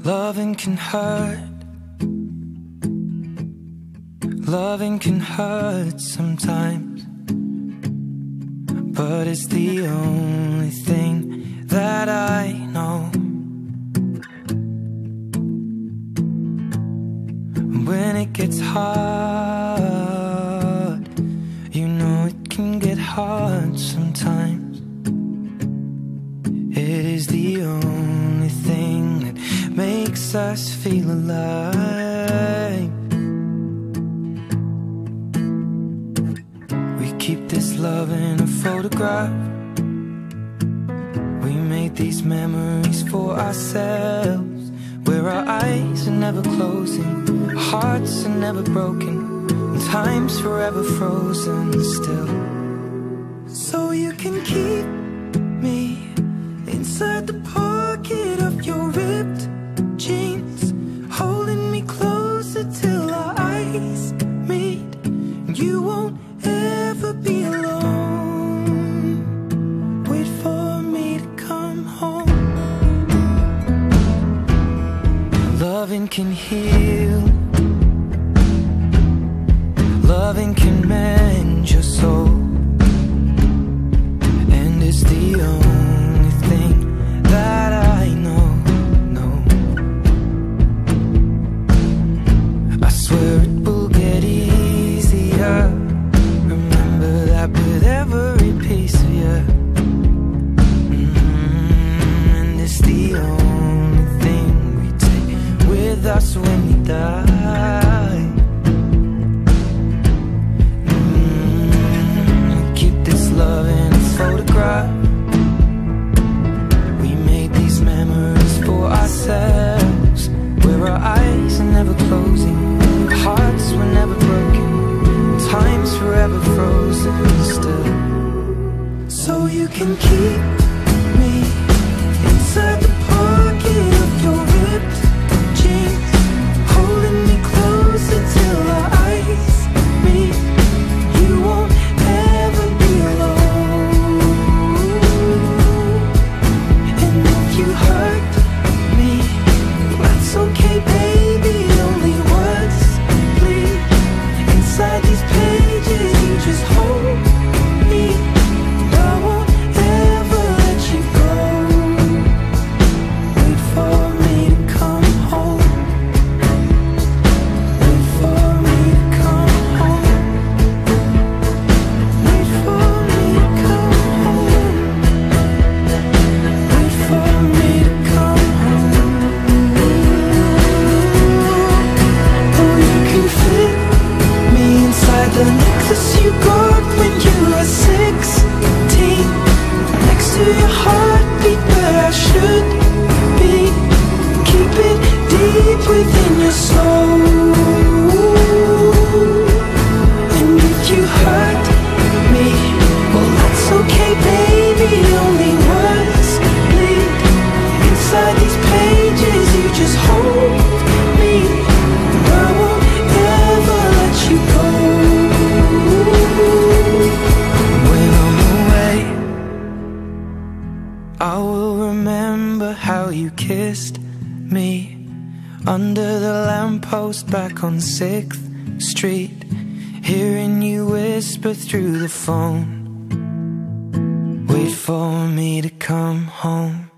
Loving can hurt. Loving can hurt sometimes, but it's the only thing that I know. When it gets hard, you know it can get hard sometimes. It is the only thing that makes us feel alive. We keep this love in a photograph. We made these memories for ourselves, where our eyes are never closing, our hearts are never broken, and time's forever frozen still. So you can keep me inside the pocket of your ripped jeans, holding me closer till our eyes meet. You won't ever be alone. Wait for me to come home. Loving can heal. Loving can mend your soul, and it's the only thing that I know. I swear it will get easier. Remember that with every piece of you. And it's the only thing we take with us when we die. Keep this love in a photograph. We made these memories for ourselves, where our eyes are never closing, our hearts were never broken, time's forever frozen still. So you can keep me inside the pocket of your ripped jeans, holding me closer till our eyes meet. You won't ever be alone. And if you hurt me, that's okay, baby. Only words bleed inside these pages. You just hold me. I won't ever let you go. Wait for me to come home. Wait for me to come home. Wait for me to come home. Wait for me to come home. Oh, you can fit me inside the necklace you got when you were 16, next to your heartbeat where I should be. Keep it deep within your soul. And if you hurt me, well, that's okay, baby. Only words bleed inside these pages. You just hold me. I won't ever let you go. When I'm away, I will remember how you kissed me under the lamppost back on 6th Street, hearing you whisper through the phone. Wait for me to come home.